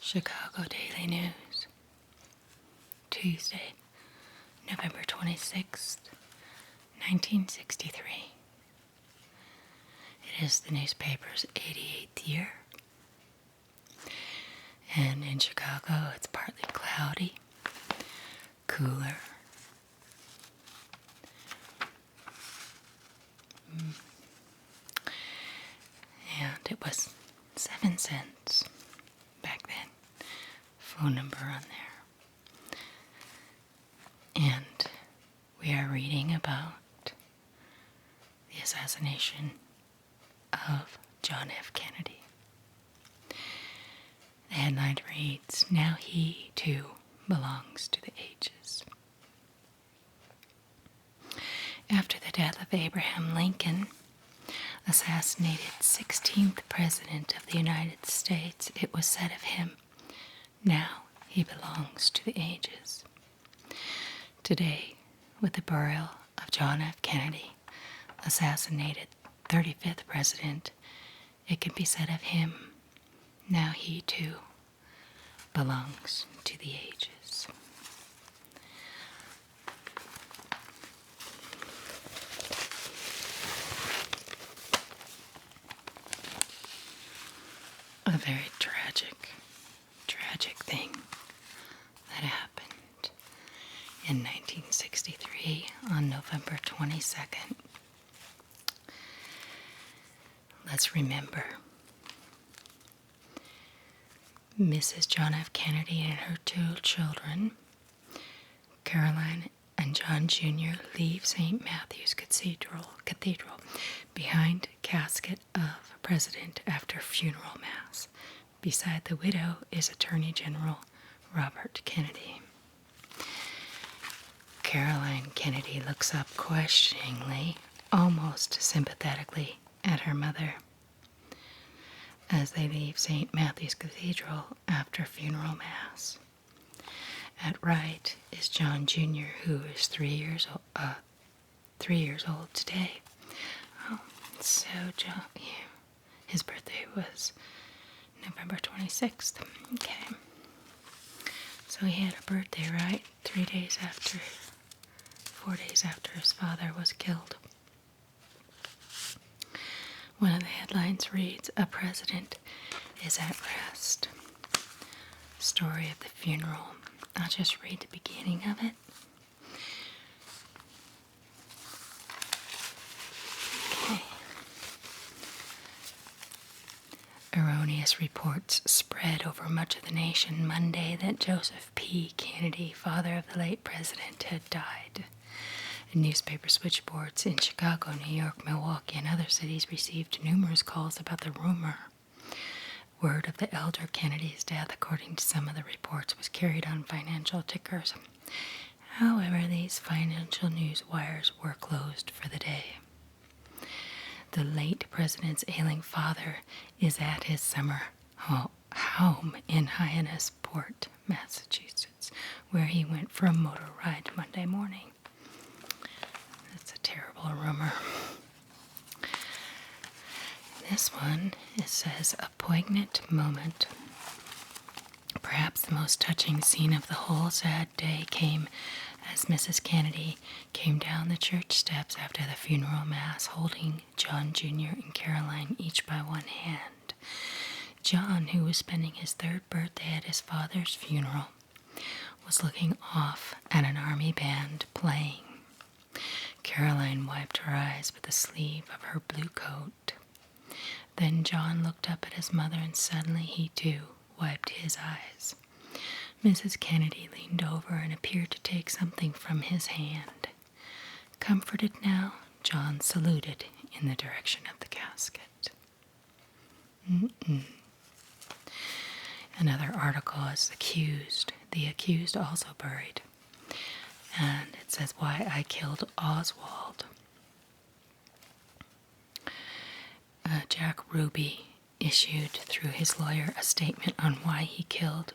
Chicago Daily News, Tuesday, November 26th, 1963. It is the newspaper's 88th year, and in Chicago it's partly cloudy, cooler. And it was 7 cents back then. Phone number on there. And we are reading about the assassination of John F. Kennedy. The headline reads, "Now he, too, belongs to the ages." After the death of Abraham Lincoln, assassinated 16th President of the United States, it was said of him, "Now he belongs to the ages." Today, with the burial of John F. Kennedy, assassinated 35th President, it can be said of him, "Now he too belongs to the ages." A very tragic thing that happened in 1963 on November 22nd. Let's remember Mrs. John F. Kennedy and her 2 children, Caroline and John Jr., leave St. Matthew's Cathedral behind casket of President after funeral mass. Beside the widow is Attorney General Robert Kennedy. Caroline Kennedy looks up questioningly, almost sympathetically, at her mother as they leave St. Matthew's Cathedral after funeral mass. At right is John Jr., who is 3 years old today. Oh, so John, his birthday was November 26th. Okay. So he had a birthday, right? 4 days after his father was killed. One of the headlines reads, "A President is at Rest." Story of the funeral. I'll just read the beginning of it. Okay. Erroneous reports spread over much of the nation Monday that Joseph P. Kennedy, father of the late president, had died. Newspaper switchboards in Chicago, New York, Milwaukee, and other cities received numerous calls about the rumor. Word of the elder Kennedy's death, according to some of the reports, was carried on financial tickers. However, these financial news wires were closed for the day. The late president's ailing father is at his summer home in Hyannisport, Massachusetts, where he went for a motor ride Monday morning. That's a terrible rumor. This one, it says, "A poignant moment. Perhaps the most touching scene of the whole sad day came as Mrs. Kennedy came down the church steps after the funeral mass, holding John Jr. and Caroline each by one hand. John, who was spending his 3rd birthday at his father's funeral, was looking off at an army band playing. Caroline wiped her eyes with the sleeve of her blue coat. Then John looked up at his mother, and suddenly he, too, wiped his eyes. Mrs. Kennedy leaned over and appeared to take something from his hand. Comforted now, John saluted in the direction of the casket." Another article is the accused also buried. And it says, "Why I Killed Oswald." Jack Ruby issued through his lawyer a statement on why he killed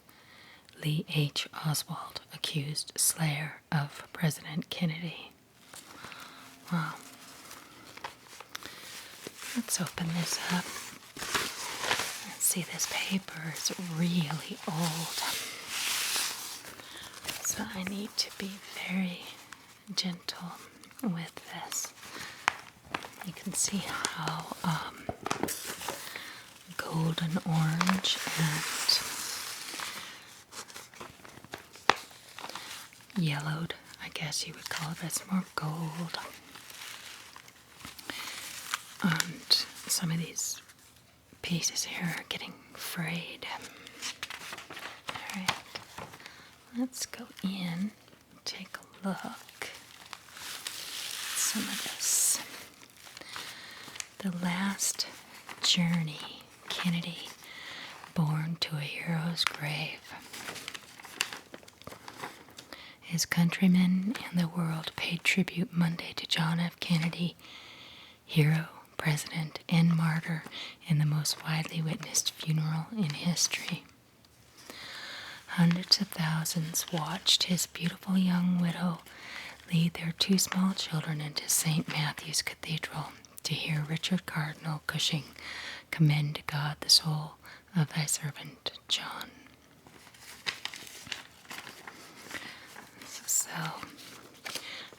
Lee H. Oswald, accused slayer of President Kennedy. Wow. Let's open this up. Let's see, this paper is really old. So I need to be very gentle with this. You can see how golden orange and yellowed, I guess you would call it, but it's more gold. And some of these pieces here are getting frayed. Alright, let's go in, take a look at some of this. The Last Journey, Kennedy, born to a hero's grave. His countrymen and the world paid tribute Monday to John F. Kennedy, hero, president, and martyr in the most widely witnessed funeral in history. Hundreds of thousands watched his beautiful young widow lead their two small children into St. Matthew's Cathedral to hear Richard Cardinal Cushing commend to God the soul of thy servant John. So, I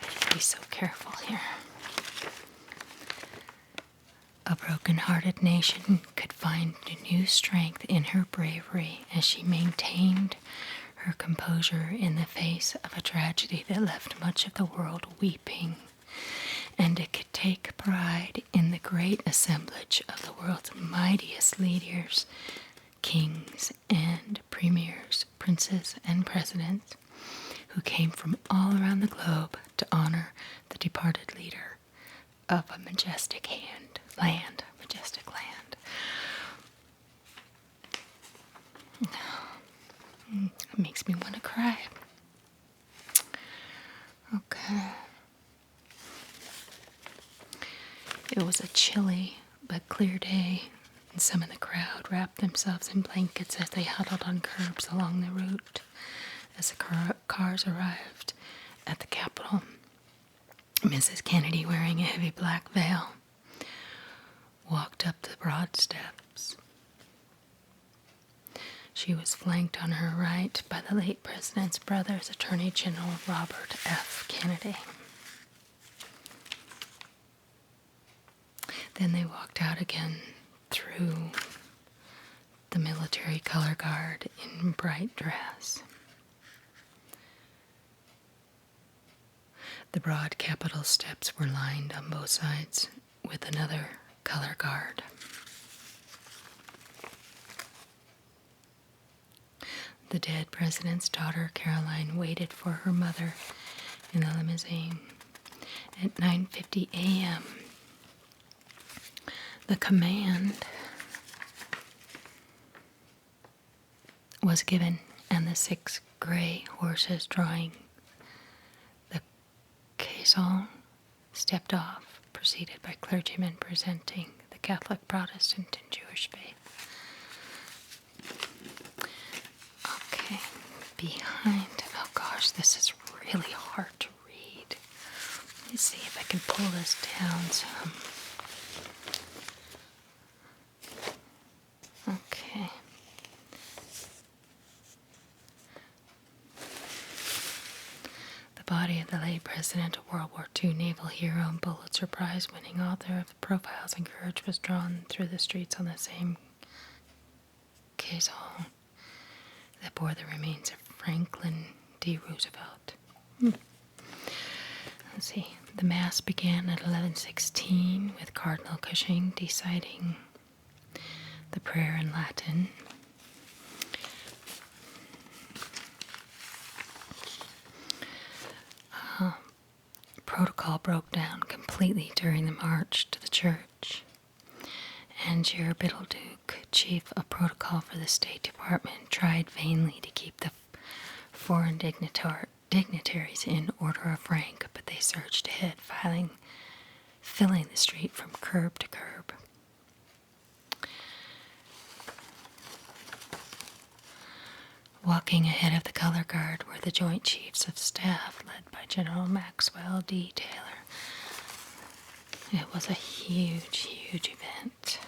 have to be so careful here. A broken-hearted nation could find new strength in her bravery as she maintained her composure in the face of a tragedy that left much of the world weeping. And it could take pride in the great assemblage of the world's mightiest leaders, kings and premiers, princes and presidents, who came from all around the globe to honor the departed leader of a majestic land. It makes me want to cry. Okay. It was a chilly but clear day, and some of the crowd wrapped themselves in blankets as they huddled on curbs along the route. As the cars arrived at the Capitol, Mrs. Kennedy, wearing a heavy black veil, walked up the broad steps. She was flanked on her right by the late president's brother's Attorney General Robert F. Kennedy. Then they walked out again through the military color guard in bright dress. The broad Capitol steps were lined on both sides with another color guard. The dead president's daughter, Caroline, waited for her mother in the limousine. At 9:50 a.m., the command was given, and the 6 gray horses drawing the caisson stepped off, preceded by clergymen presenting the Catholic, Protestant, and Jewish faith. Okay, behind, oh gosh, this is really hard to read. Let me see if I can pull this down some. Okay. The body of the late president, a World War II naval hero and Pulitzer Prize-winning author of Profiles in Courage, was drawn through the streets on the same caisson that bore the remains of Franklin D. Roosevelt. Let's see. The Mass began at 11:16 with Cardinal Cushing reciting the prayer in Latin. Protocol broke down completely during the march to the church, and Jared Biddleduke, chief of protocol for the State Department, tried vainly to keep the foreign dignitaries in order of rank, but they surged ahead, filling the street from curb to curb. Walking ahead of the color guard were the Joint Chiefs of Staff, led by General Maxwell D. Taylor. It was a huge, huge event.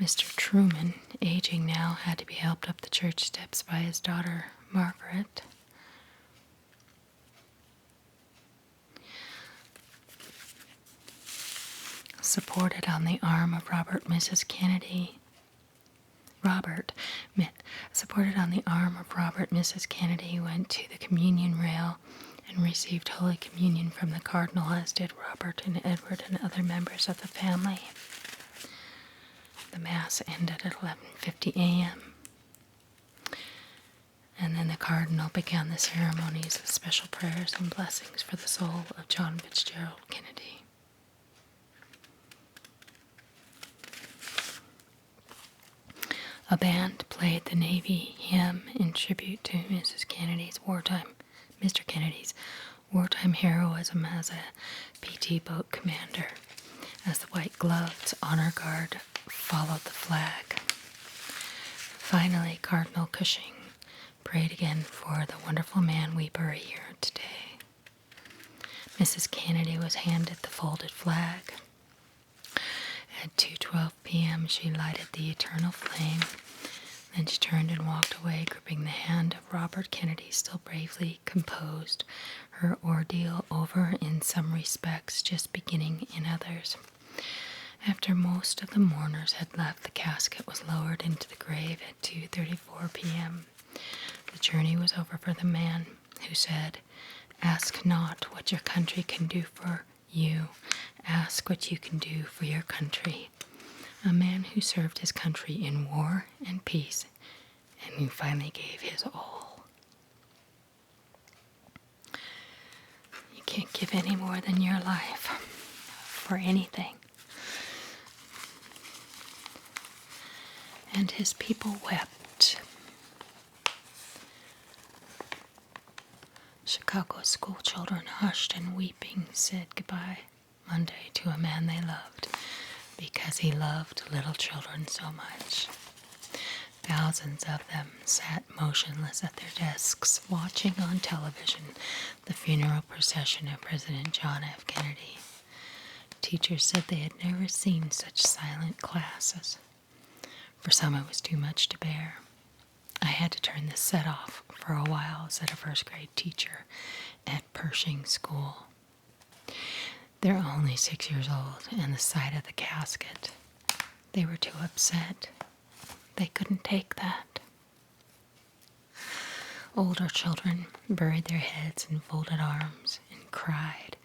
Mr. Truman, aging now, had to be helped up the church steps by his daughter, Margaret. Supported on the arm of Mrs. Kennedy, went to the communion rail and received Holy Communion from the Cardinal, as did Robert and Edward and other members of the family. The Mass ended at 11:50 a.m. And then the Cardinal began the ceremonies of special prayers and blessings for the soul of John Fitzgerald Kennedy. A band played the Navy hymn in tribute to Mr. Kennedy's wartime heroism as a PT boat commander, as the white gloved honor guard followed the flag. Finally, Cardinal Cushing prayed again for the wonderful man we bury here today. Mrs. Kennedy was handed the folded flag. At 2:12 p.m., she lighted the eternal flame. Then she turned and walked away, gripping the hand of Robert Kennedy, still bravely composed, her ordeal over in some respects, just beginning in others. After most of the mourners had left, the casket was lowered into the grave at 2:34 p.m. The journey was over for the man who said, "Ask not what your country can do for you. Ask what you can do for your country." A man who served his country in war and peace, and who finally gave his all. You can't give any more than your life for anything. And his people wept. Chicago school children, hushed and weeping, said goodbye Monday to a man they loved, because he loved little children so much. Thousands of them sat motionless at their desks, watching on television the funeral procession of President John F. Kennedy. Teachers said they had never seen such silent classes. For some, it was too much to bear. I had to turn this set off for a while, said a first-grade teacher at Pershing School. They're only 6 years old, and the sight of the casket, they were too upset. They couldn't take that. Older children buried their heads in folded arms and cried,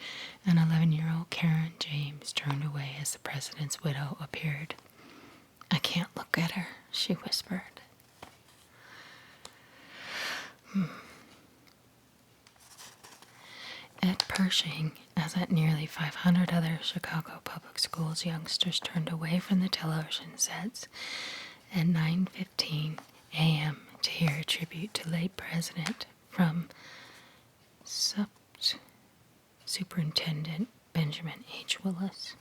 and 11-year-old Karen James turned away as the president's widow appeared. "I can't look at her," she whispered. At Pershing, as at nearly 500 other Chicago public schools, youngsters turned away from the television sets at 9:15 a.m. to hear a tribute to late President from Superintendent Benjamin H. Willis.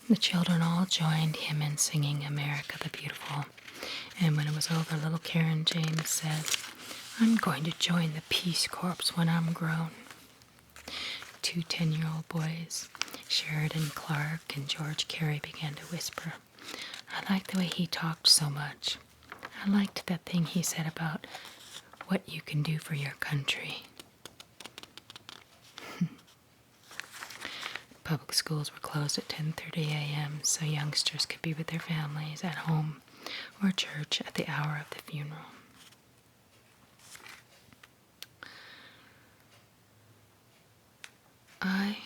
The children all joined him in singing "America the Beautiful," and when it was over, little Karen James said, "I'm going to join the Peace Corps when I'm grown." 2 10-year-old boys, Sheridan Clark and George Carey, began to whisper, "I liked the way he talked so much. I liked that thing he said about what you can do for your country." Public schools were closed at 10:30 a.m. so youngsters could be with their families at home or church at the hour of the funeral. I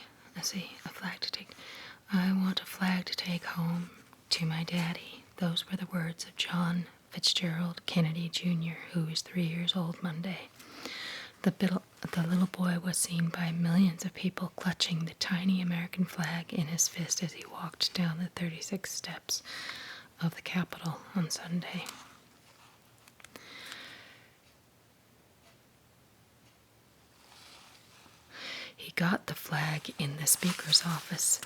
want a flag to take home to my daddy. Those were the words of John Fitzgerald Kennedy Jr., who was 3 years old Monday. The little boy was seen by millions of people clutching the tiny American flag in his fist as he walked down the 36 steps of the Capitol on Sunday. He got the flag in the speaker's office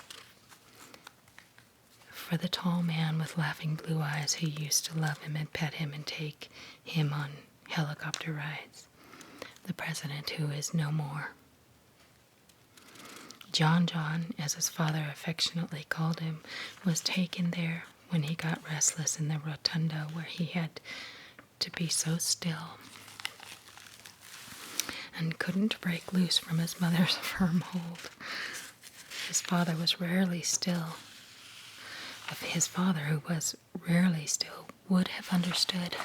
for the tall man with laughing blue eyes who used to love him and pet him and take him on helicopter rides. The president who is no more. John John, as his father affectionately called him, was taken there when he got restless in the rotunda where he had to be so still and couldn't break loose from his mother's firm hold. His father was rarely still. If his father, who was rarely still, would have understood.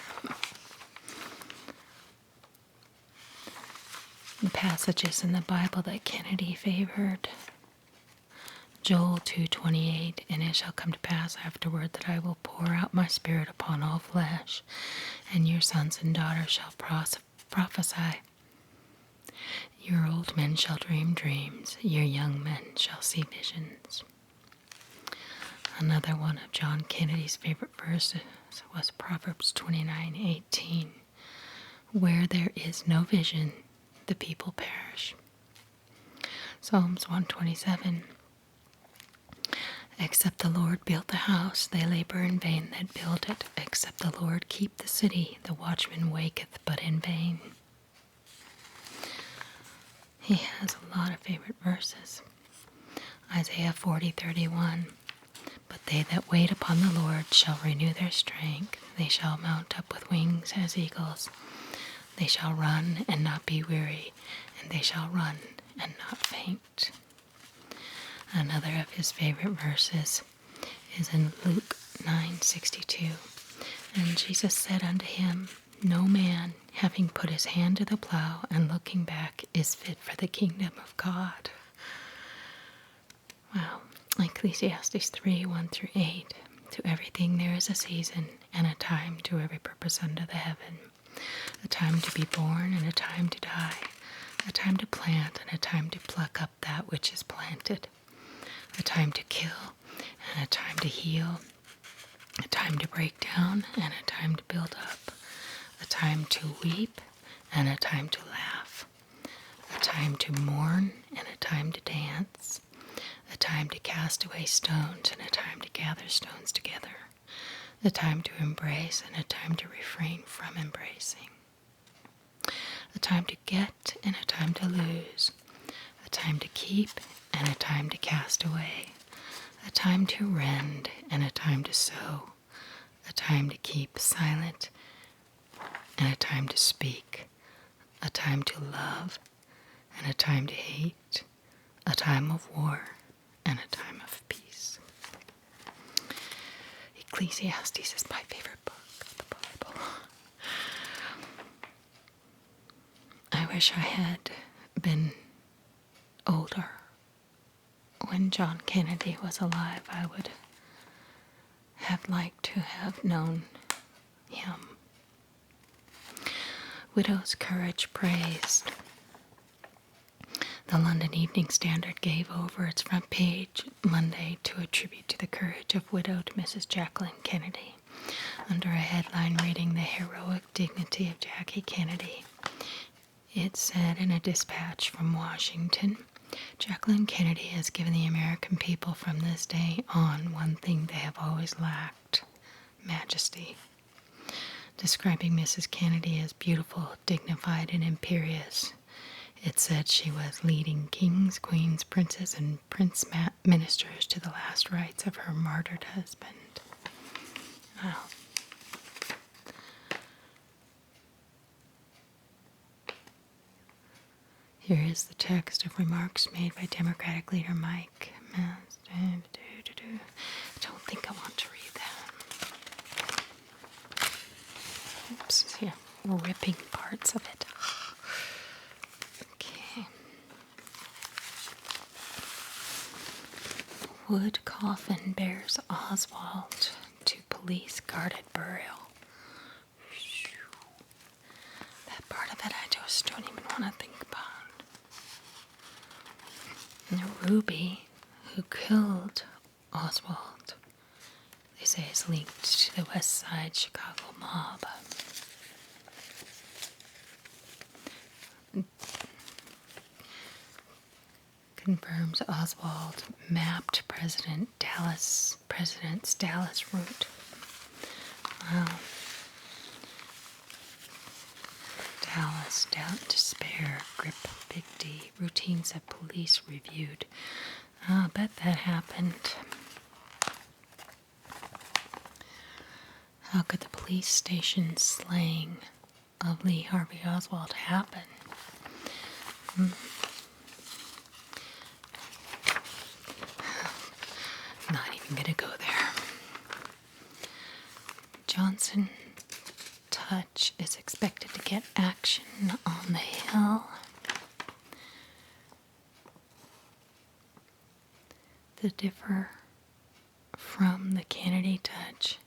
The passages in the Bible that Kennedy favored. Joel 2:28, and it shall come to pass afterward that I will pour out my spirit upon all flesh, and your sons and daughters shall prophesy. Your old men shall dream dreams, your young men shall see visions. Another one of John Kennedy's favorite verses was Proverbs 29:18. Where there is no vision, the people perish. Psalms 127. Except the Lord build the house, they labor in vain that build it. Except the Lord keep the city, the watchman waketh but in vain. He has a lot of favorite verses. Isaiah 40:31. But they that wait upon the Lord shall renew their strength. They shall mount up with wings as eagles. They shall run and not be weary, and they shall run and not faint. Another of his favorite verses is in Luke 9:62. And Jesus said unto him, No man, having put his hand to the plow and looking back, is fit for the kingdom of God. Wow. Ecclesiastes 3:1-8. To everything there is a season, and a time to every purpose under the heaven. A time to be born and a time to die. A time to plant and a time to pluck up that which is planted. A time to kill and a time to heal. A time to break down and a time to build up. A time to weep and a time to laugh. A time to mourn and a time to dance. A time to cast away stones and a time to gather stones together. A time to embrace and a time to refrain from embracing. A time to get and a time to lose. A time to keep and a time to cast away. A time to rend and a time to sow. A time to keep silent and a time to speak. A time to love and a time to hate. A time of war and a time of peace. Ecclesiastes is my favorite book of the Bible. I wish I had been older when John Kennedy was alive. I would have liked to have known him. Widow's courage praised. The London Evening Standard gave over its front page Monday to a tribute to the courage of widowed Mrs. Jacqueline Kennedy, under a headline reading The Heroic Dignity of Jackie Kennedy. It said in a dispatch from Washington, Jacqueline Kennedy has given the American people from this day on one thing they have always lacked, majesty. Describing Mrs. Kennedy as beautiful, dignified, and imperious, it said she was leading kings, queens, princes, and prince ministers to the last rites of her martyred husband. Wow. Here is the text of remarks made by Democratic leader Mike. I don't think I want to read that. Oops, yeah, ripping parts of it. Okay. Wood coffin bears Oswald to police guarded burial. That part of it I just don't even want to think about. And Ruby, who killed Oswald, they say is linked to the West Side Chicago mob. Confirms Oswald mapped President's Dallas route. Wow. Dallas. loss, doubt, despair, grip Big D, routines of police reviewed. I bet that happened. How could the police station slaying of Lee Harvey Oswald happen? Not even gonna go there. Johnson Touch is expected to get action on the Hill. To differ from the Kennedy Touch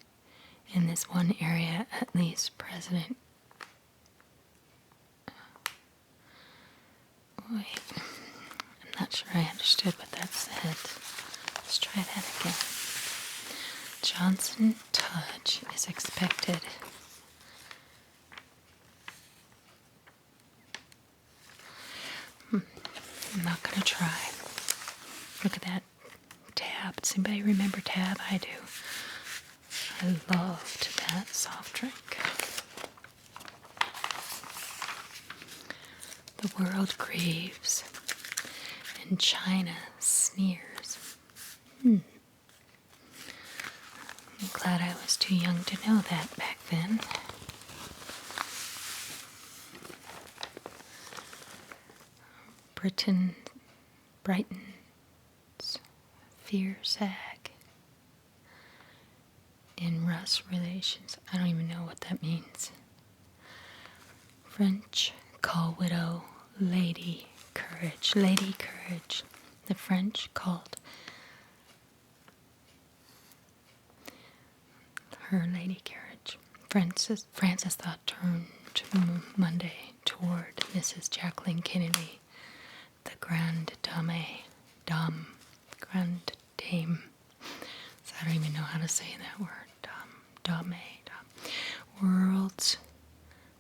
in this one area, at least President. Wait, I'm not sure I understood what that said. Let's try that again. Johnson Touch is expected. I'm not going to try. Look at that Tab. Does anybody remember Tab? I do. I loved that soft drink. The world grieves and China sneers. I'm glad I was too young to know that back then. Brighton's fear sag in Russ relations. I don't even know what that means. French call widow Lady Courage. Lady Courage. The French called her Lady Courage. Francis thought turned Monday toward Mrs. Jacqueline Kennedy, the Grande Dame. So I don't even know how to say that word.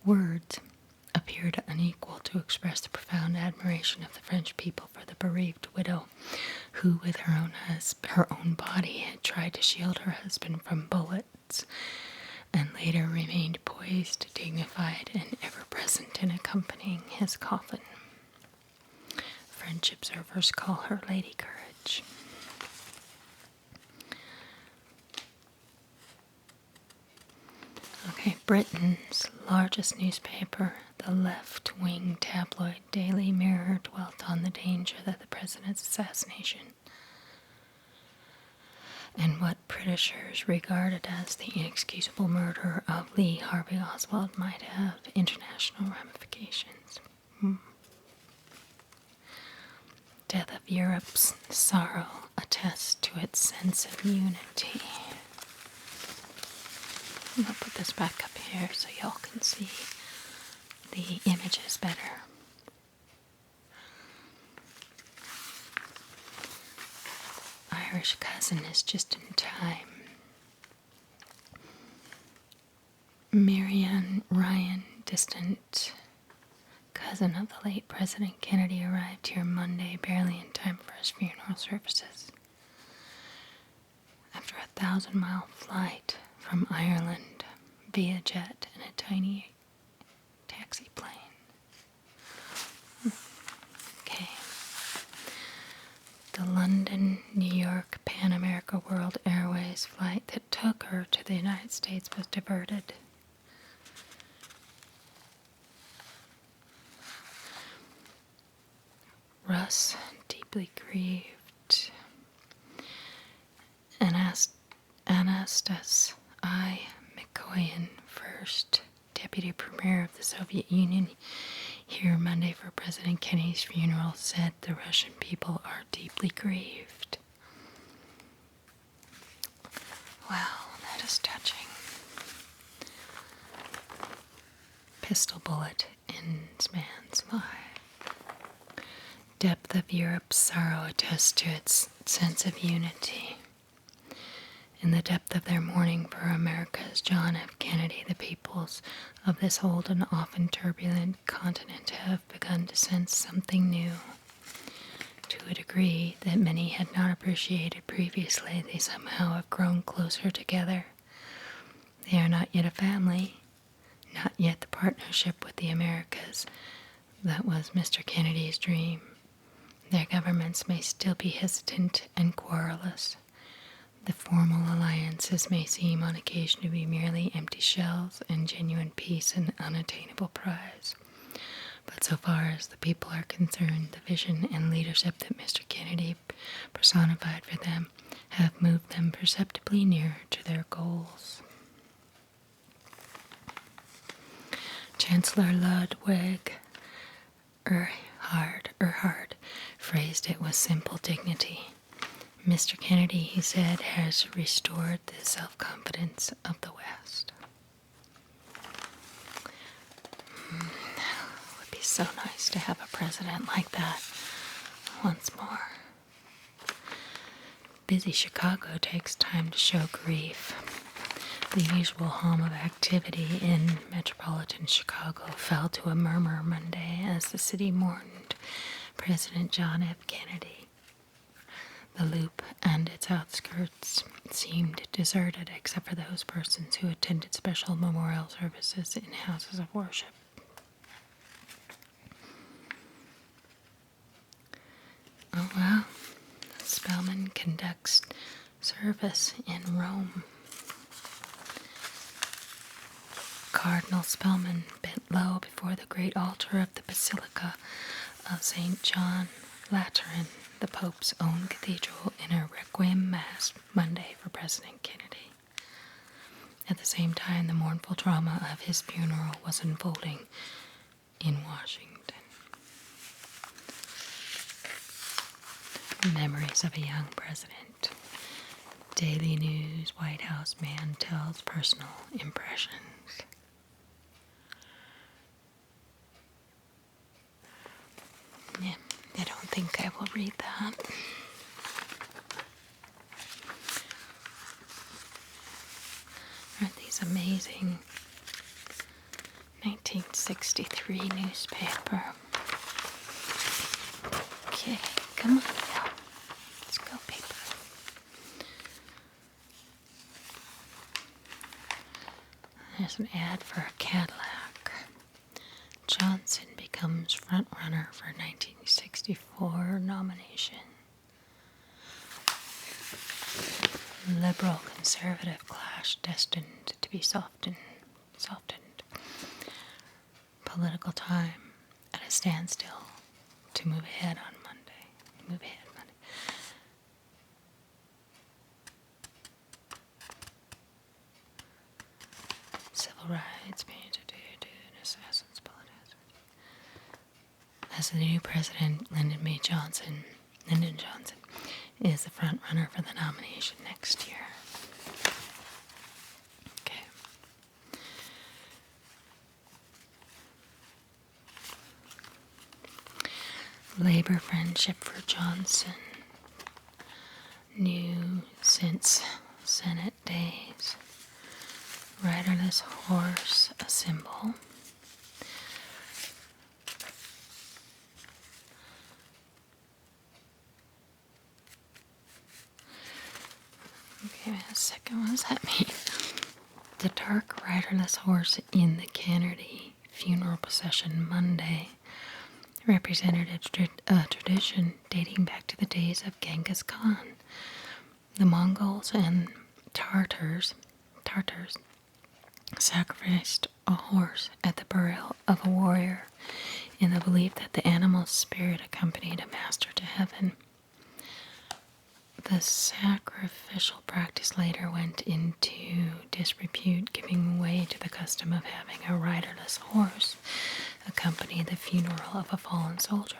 Words appeared unequal to express the profound admiration of the French people for the bereaved widow, who, with her own body, had tried to shield her husband from bullets, and later remained poised, dignified, and ever-present in accompanying his coffin. French observers call her Lady Courage. Okay, Britain's largest newspaper, the left-wing tabloid Daily Mirror, dwelt on the danger that the president's assassination and what Britishers regarded as the inexcusable murder of Lee Harvey Oswald might have international ramifications. Death of Europe's sorrow attests to its sense of unity. I'm going to put this back up here so y'all can see the images better. Irish cousin is just in time. Marianne Ryan, distant cousin of the late President Kennedy, arrived here Monday, barely in time for his funeral services. After a 1,000-mile flight from Ireland via jet and a tiny taxi plane. Okay. The London-New York Pan America World Airways flight that took her to the United States was diverted. Russ, deeply grieved, and Anastas I. Mikoyan, first deputy premier of the Soviet Union, here Monday for President Kennedy's funeral, said the Russian people are deeply grieved. Wow, that is touching. Pistol bullet in this man's life. Depth of Europe's sorrow attests to its sense of unity. In the depth of their mourning for America's John F. Kennedy, the peoples of this old and often turbulent continent have begun to sense something new. To a degree that many had not appreciated previously, they somehow have grown closer together. They are not yet a family, not yet the partnership with the Americas that was Mr. Kennedy's dream. Their governments may still be hesitant and querulous. The formal alliances may seem on occasion to be merely empty shells and genuine peace an unattainable prize. But so far as the people are concerned, the vision and leadership that Mr. Kennedy personified for them have moved them perceptibly nearer to their goals. Chancellor Ludwig Erhard phrased it with simple dignity. Mr. Kennedy, he said, has restored the self-confidence of the West. It would be so nice to have a president like that once more. Busy Chicago takes time to show grief. The usual hum of activity in metropolitan Chicago fell to a murmur Monday as the city mourned President John F. Kennedy. The Loop and its outskirts seemed deserted except for those persons who attended special memorial services in houses of worship. Oh well, Spellman conducts service in Rome. Cardinal Spellman bent low before the great altar of the Basilica of St. John Lateran, the Pope's own cathedral, in a requiem mass Monday for President Kennedy. At the same time, the mournful drama of his funeral was unfolding in Washington. Memories of a young president. Daily News White House man tells personal impressions. Yeah, I don't think I will read that. Aren't these amazing? 1963 newspaper. Okay, come on now. Let's go, paper. There's an ad for a Cadillac. Johnson becomes frontrunner for 1964 nomination. Liberal-conservative clash destined to be softened. Political time at a standstill to move ahead on Monday. Civil rights, assassins, politics. As the new president, Lyndon Johnson is the front runner for the nomination next year. Okay. Labor friendship for Johnson. New since Senate days. Riderless horse, a symbol. Okay, wait a second, what does that mean? The dark riderless horse in the Kennedy funeral procession Monday represented a tradition dating back to the days of Genghis Khan. The Mongols and Tartars sacrificed a horse at the burial of a warrior in the belief that the animal's spirit accompanied a master to heaven. The sacrificial practice later went into disrepute, giving way to the custom of having a riderless horse accompany the funeral of a fallen soldier.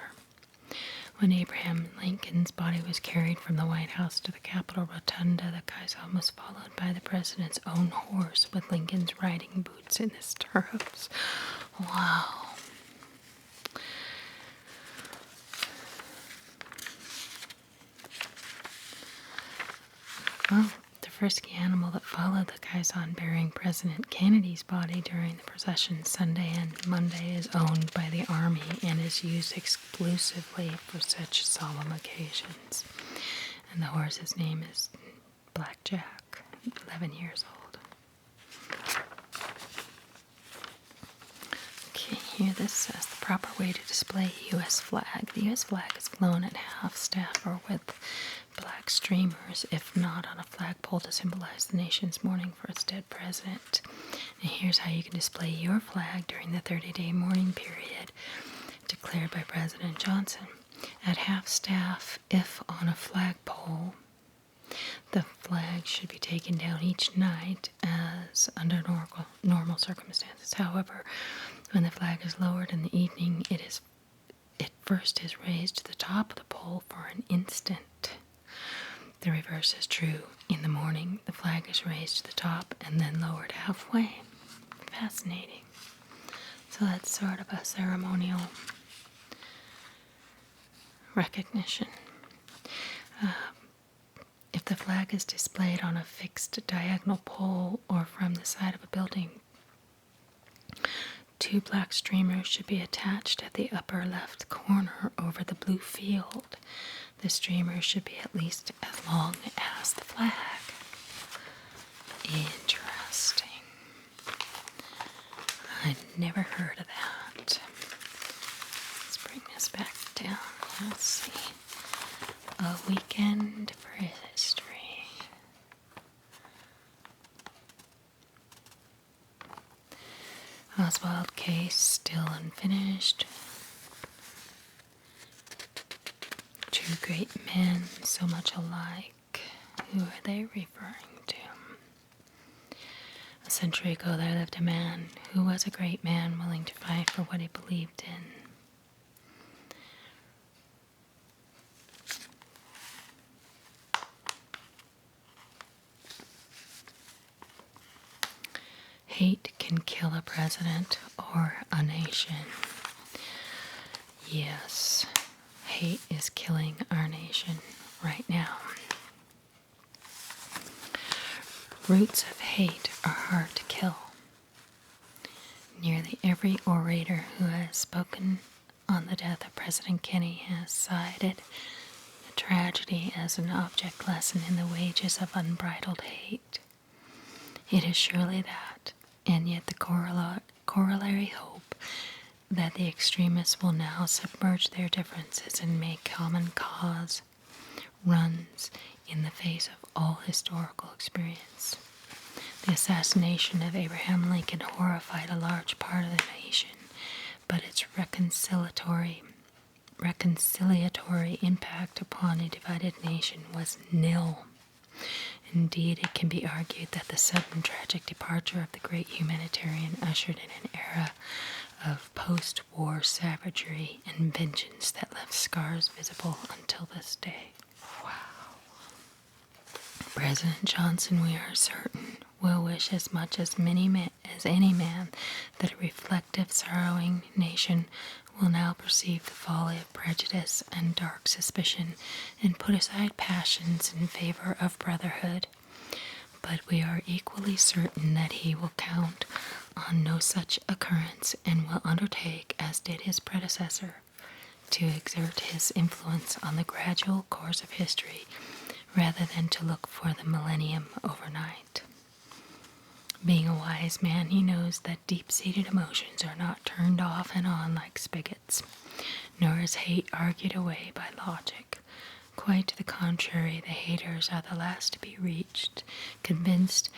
When Abraham Lincoln's body was carried from the White House to the Capitol Rotunda, the caisson was followed by the president's own horse with Lincoln's riding boots in the stirrups. Wow. Well, the frisky animal that followed the caisson bearing President Kennedy's body during the procession Sunday and Monday is owned by the Army and is used exclusively for such solemn occasions. And the horse's name is Black Jack, 11 years old. here this says the proper way to display a U.S. flag. The U.S. flag is flown at half-staff or with black streamers, if not on a flagpole to symbolize the nation's mourning for its dead president. And here's how you can display your flag during the 30-day mourning period declared by President Johnson. At half-staff, if on a flagpole, the flag should be taken down each night as under normal circumstances. However, when the flag is lowered in the evening, it first is raised to the top of the pole for an instant. The reverse is true. In the morning, the flag is raised to the top and then lowered halfway. Fascinating. So that's sort of a ceremonial recognition. If the flag is displayed on a fixed diagonal pole or from the side of a building, 2 black streamers should be attached at the upper left corner over the blue field. The streamers should be at least as long as the flag. Interesting. I'd never heard of that. Let's bring this back down. Let's see. A weekend for history. Oswald case still unfinished. 2 great men, so much alike. Who are they referring to? A century ago there lived a man who was a great man, willing to fight for what he believed in. Hate can kill a president or a nation. Yes, hate is killing our nation right now. Roots of hate are hard to kill. Nearly every orator who has spoken on the death of President Kennedy has cited the tragedy as an object lesson in the wages of unbridled hate. It is surely that, and yet the corollary hope that the extremists will now submerge their differences and make common cause runs in the face of all historical experience. The assassination of Abraham Lincoln horrified a large part of the nation, but its reconciliatory impact upon a divided nation was nil. Indeed, it can be argued that the sudden tragic departure of the great humanitarian ushered in an era of post-war savagery and vengeance that left scars visible until this day. Wow. President Johnson, we are certain, will wish as much as any man that a reflective, sorrowing nation will now perceive the folly of prejudice and dark suspicion and put aside passions in favor of brotherhood. But we are equally certain that he will count on no such occurrence and will undertake, as did his predecessor, to exert his influence on the gradual course of history rather than to look for the millennium overnight. Being a wise man, he knows that deep-seated emotions are not turned off and on like spigots, nor is hate argued away by logic. Quite to the contrary, the haters are the last to be reached, convinced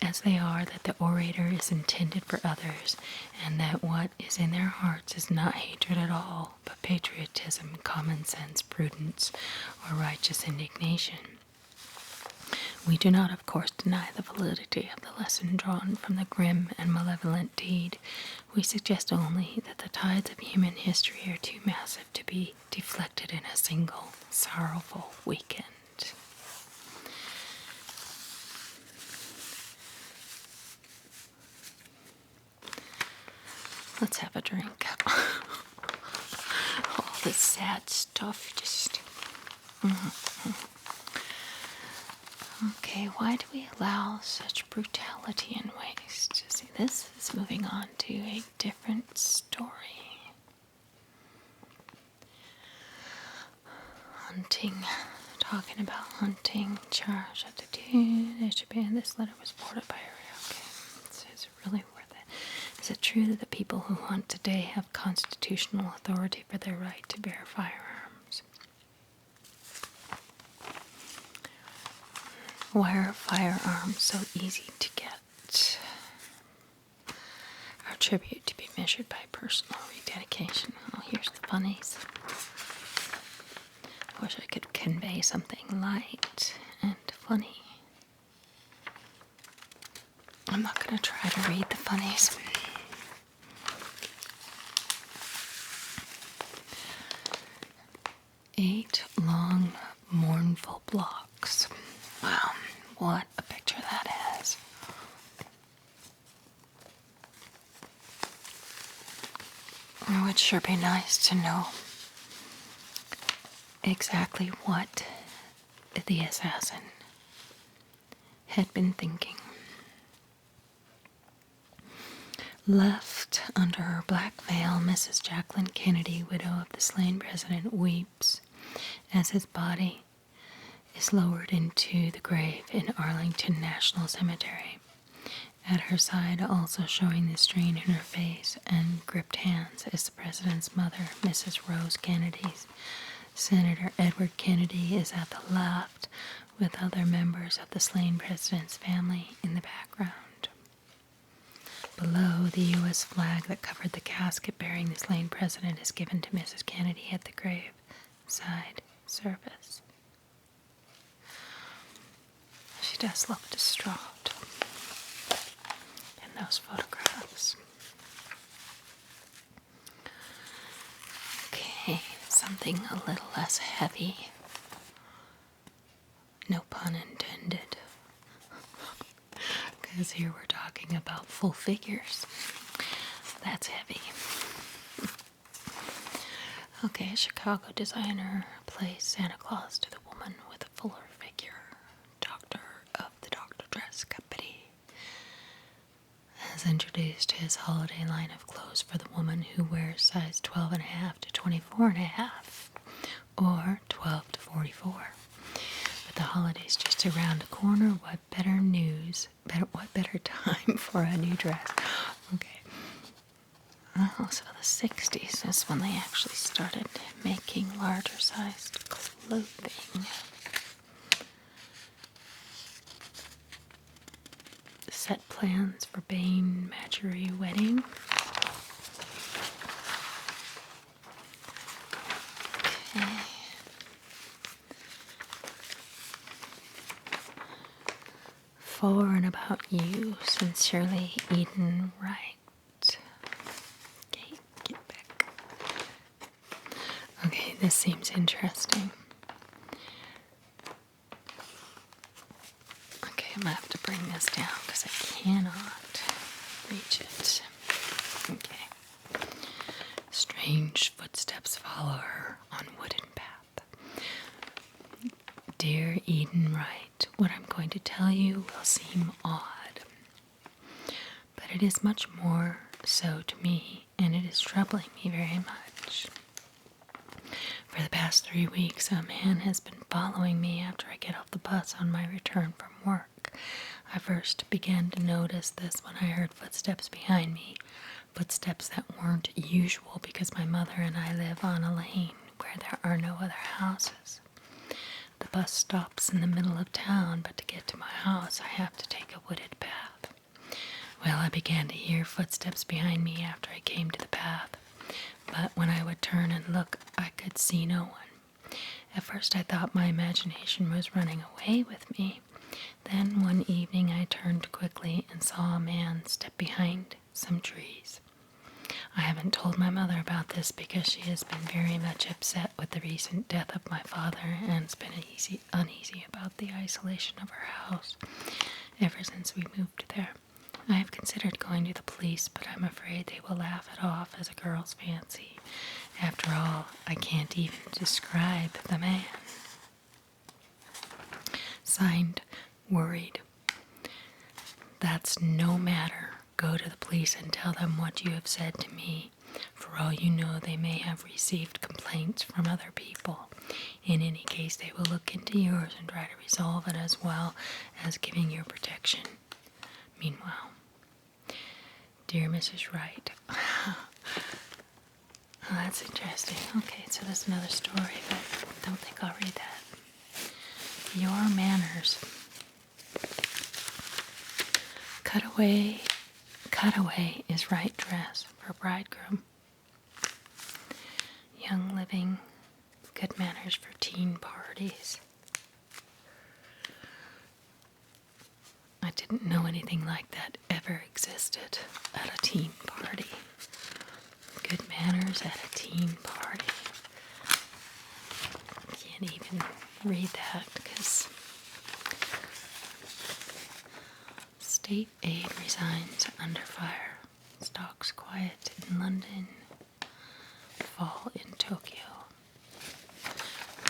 as they are that the orator is intended for others, and that what is in their hearts is not hatred at all, but patriotism, common sense, prudence, or righteous indignation. We do not, of course, deny the validity of the lesson drawn from the grim and malevolent deed. We suggest only that the tides of human history are too massive to be deflected in a single sorrowful weekend. Let's have a drink. All this sad stuff just... Okay, why do we allow such brutality and waste? See, this is moving on to a different story. Hunting, talking about hunting, charge of the dude. There should be, this letter was forwarded by her. Okay, it's really worth it. Is it true that the people who hunt today have constitutional authority for their right to bear firearms? Why are firearms so easy to get? Our tribute to be measured by personal rededication. Oh, here's the funnies. I wish I could convey something light and funny. I'm not going to try to read the funnies. Eight long, mournful blocks. Wow, what a picture that is. It would sure be nice to know exactly what the assassin had been thinking. Left under her black veil, Mrs. Jacqueline Kennedy, widow of the slain president, weeps as his body is lowered into the grave in Arlington National Cemetery. At her side, also showing the strain in her face and gripped hands, is the president's mother, Mrs. Rose Kennedy. Senator Edward Kennedy is at the left, with other members of the slain president's family in the background. Below, the U.S. flag that covered the casket bearing the slain president is given to Mrs. Kennedy at the graveside service. She does look distraught in those photographs. Okay, something a little less heavy. No pun intended. Because here we're talking about full figures. That's heavy. Okay, a Chicago designer plays Santa Claus to the woman with a fuller figure. Doctor of the Doctor Dress Company has introduced his holiday line of clothes for the woman who wears size 12.5 to 24.5 or 12 to 44. With the holidays just around the corner, what better time for a new dress? Okay. Oh, so the 60s is when they actually started making larger sized clothing. Set plans for Bain Marjorie wedding. Okay. For and about you, sincerely, Eden Wright. Okay, get back. Okay, this seems interesting. Okay, I'm gonna have to bring this down because I cannot reach it. Okay. Strange footsteps follow her on wooden path. Dear Eden Wright, what I'm going to tell you will seem odd, but it is much more so to me, and it is troubling me very much. For the past 3 weeks, a man has been following me after I get off the bus on my return from work. I first began to notice this when I heard footsteps behind me, footsteps that weren't usual because my mother and I live on a lane where there are no other houses. The bus stops in the middle of town, but to get to my house, I have to take a wooded path. Well, I began to hear footsteps behind me after I came to the path, but when I would turn and look, I could see no one. At first, I thought my imagination was running away with me. Then one evening, I turned quickly and saw a man step behind some trees. I haven't told my mother about this because she has been very much upset with the recent death of my father and has been uneasy about the isolation of her house ever since we moved there. I have considered going to the police, but I'm afraid they will laugh it off as a girl's fancy. After all, I can't even describe the man. Signed, Worried. That's no matter. Go to the police and tell them what you have said to me. For all you know, they may have received complaints from other people. In any case, they will look into yours and try to resolve it as well as giving your protection. Meanwhile, Dear Mrs. Wright. Oh, that's interesting. Okay, so that's another story, but I don't think I'll read that. Your manners. Cutaway is right dress for bridegroom. Young living, good manners for teen parties. I didn't know anything like that ever existed at a teen party. Good manners at a teen party. Can't even read that because state aid resigns under fire. Stocks quiet in London. Fall in Tokyo.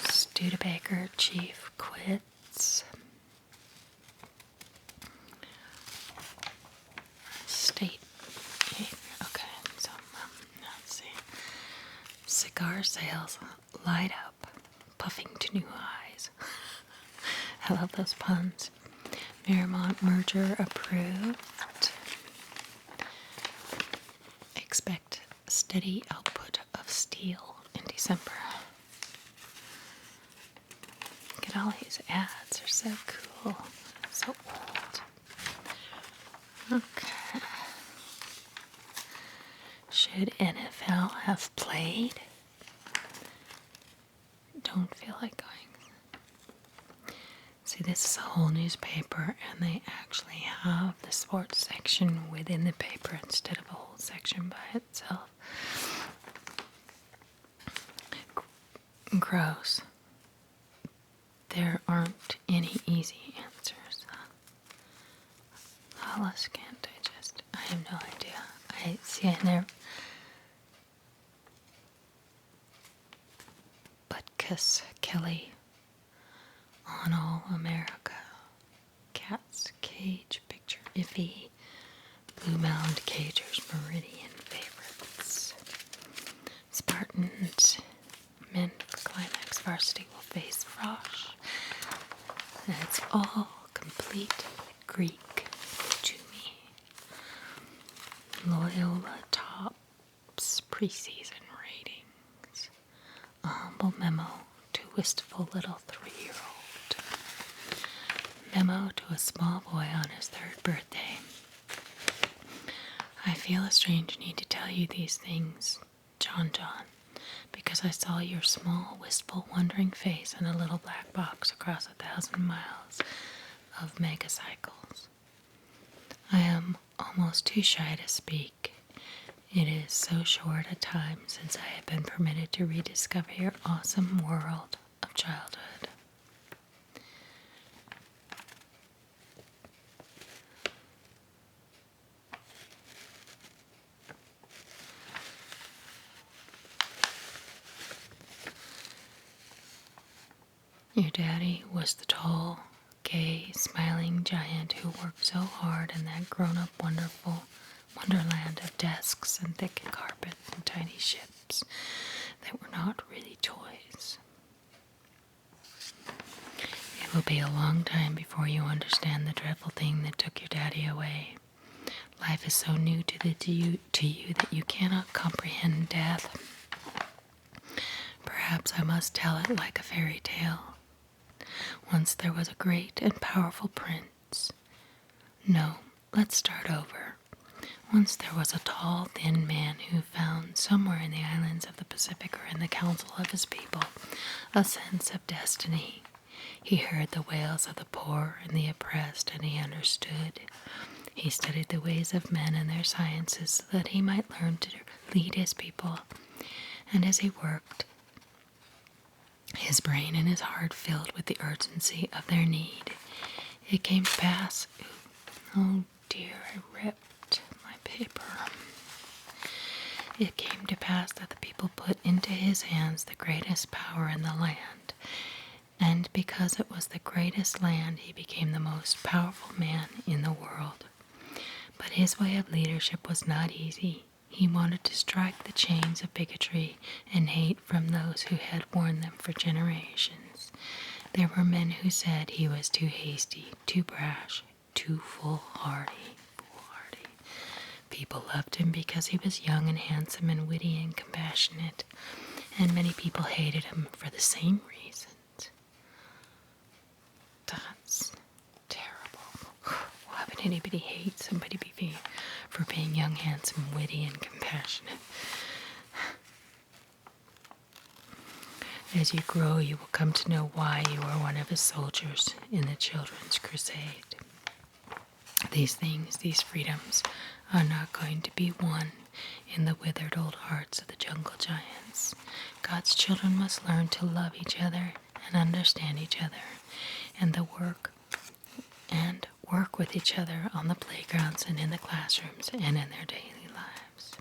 Studebaker chief quits. State aid. Okay, so let's see. Cigar sales light up, puffing to new highs. I love those puns. Memoriam merger approved. Expect steady output of steel in December. Look at all these ads, they're so cool, so old. Okay. Should NFL have played? Don't feel like going. See, this is a whole newspaper, and they actually have the sports section within the paper instead of a whole section by itself. Gross. There aren't any easy answers. Hollis can't digest. I have no idea. I never. Butkus Kelly on All America. Cat's Cage picture iffy. Blue Mound Cagers Meridian favorites. Spartans. Men for climax varsity will face Frosh. And it's all complete Greek to me. Loyola tops preseason ratings. A humble memo to wistful little 3-year-old. Memo to a small boy on his 3rd birthday. I feel a strange need to tell you these things, John, because I saw your small, wistful, wondering face in a little black box across 1,000 miles of megacycles. I am almost too shy to speak. It is so short a time since I have been permitted to rediscover your awesome world of childhood. Your daddy was the tall, gay, smiling giant who worked so hard in that grown-up wonderland of desks and thick carpet and tiny ships that were not really toys. It will be a long time before you understand the dreadful thing that took your daddy away. Life is so new to you that you cannot comprehend death. Perhaps I must tell it like a fairy tale. Once there was a great and powerful prince. No, let's start over. Once there was a tall, thin man who found somewhere in the islands of the Pacific or in the council of his people a sense of destiny. He heard the wails of the poor and the oppressed, and he understood. He studied the ways of men and their sciences so that he might learn to lead his people. And as he worked, his brain and his heart filled with the urgency of their need, it came to pass. Oh dear, I ripped my paper. It came to pass that the people put into his hands the greatest power in the land, and because it was the greatest land, he became the most powerful man in the world. But his way of leadership was not easy. He wanted to strike the chains of bigotry and hate from those who had worn them for generations. There were men who said he was too hasty, too brash, too foolhardy. people loved him because he was young and handsome and witty and compassionate, and many people hated him for the same reasons. That's terrible. Why would anybody hate somebody for being young, handsome, witty, and compassionate? As you grow, you will come to know why you are one of his soldiers in the Children's Crusade. These things, these freedoms, are not going to be won in the withered old hearts of the jungle giants. God's children must learn to love each other and understand each other, and work with each other on the playgrounds and in the classrooms and in their daily lives.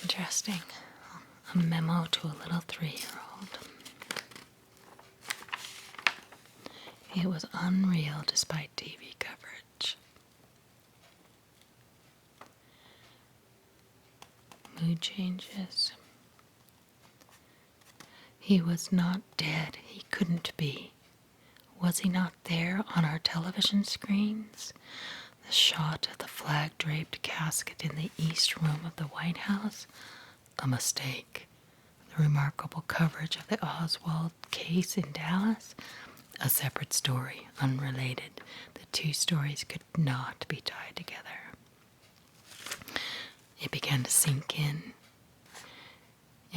Interesting. A memo to a little 3-year-old. It was unreal despite TV coverage. Mood changes. He was not dead. He couldn't be. Was he not there on our television screens? The shot of the flag-draped casket in the east room of the White House? A mistake. The remarkable coverage of the Oswald case in Dallas? A separate story, unrelated. The two stories could not be tied together. It began to sink in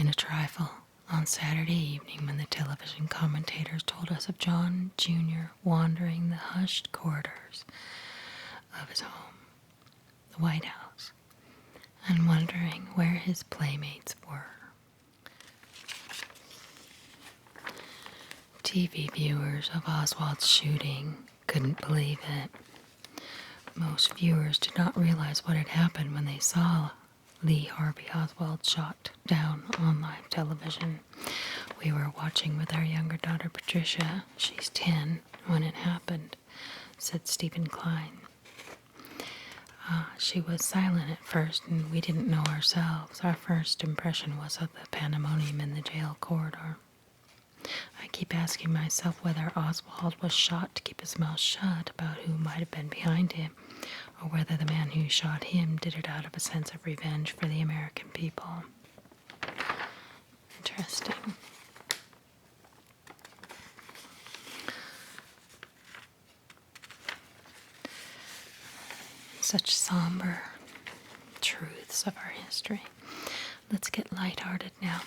a trifle, on Saturday evening when the television commentators told us of John Jr. wandering the hushed corridors of his home, the White House, and wondering where his playmates were. TV viewers of Oswald's shooting couldn't believe it. Most viewers did not realize what had happened when they saw Lee Harvey Oswald shot down on live television. We were watching with our younger daughter Patricia, she's 10, when it happened, said Stephen Klein. She was silent at first, and we didn't know ourselves. Our first impression was of the pandemonium in the jail corridor. I keep asking myself whether Oswald was shot to keep his mouth shut about who might have been behind him, or whether the man who shot him did it out of a sense of revenge for the American people. Interesting. Such somber truths of our history. Let's get lighthearted now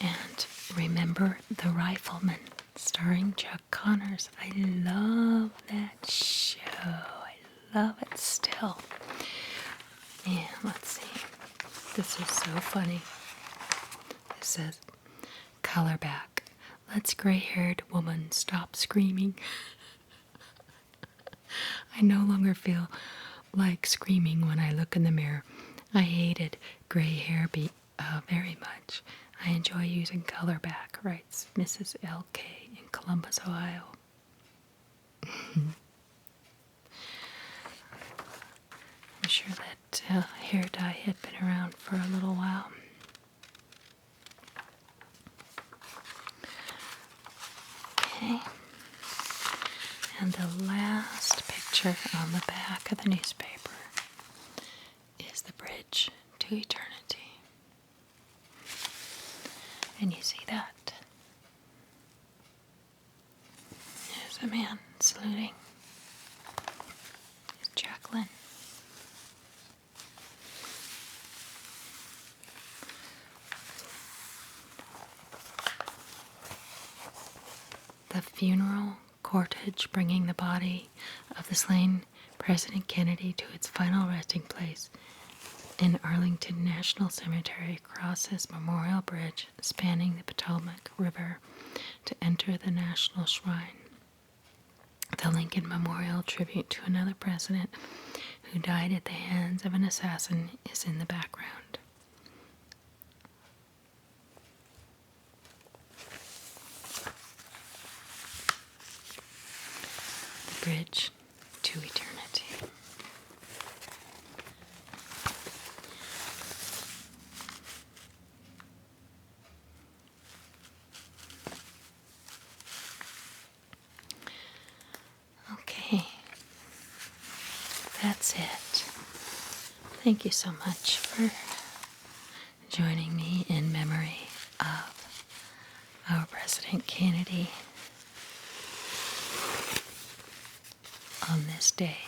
and remember The Rifleman, starring Chuck Connors. I love that show. I love it still. And let's see. This is so funny. It says, color back. Let's gray-haired woman stop screaming. I no longer feel like screaming when I look in the mirror. I hated gray hair very much. I enjoy using color back, writes Mrs. L.K. in Columbus, Ohio. I'm sure that hair dye had been around for a little while. Okay. And the last picture on the back of the newspaper is the bridge to eternity. And you see that. There's a man saluting. It's Jacqueline. The funeral cortege bringing the body of the slain President Kennedy to its final resting place in Arlington National Cemetery crosses Memorial Bridge spanning the Potomac River to enter the National Shrine. The Lincoln Memorial tribute to another president who died at the hands of an assassin is in the background. The bridge to eternity. that's it. Thank you so much for joining me in memory of our President Kennedy on this day.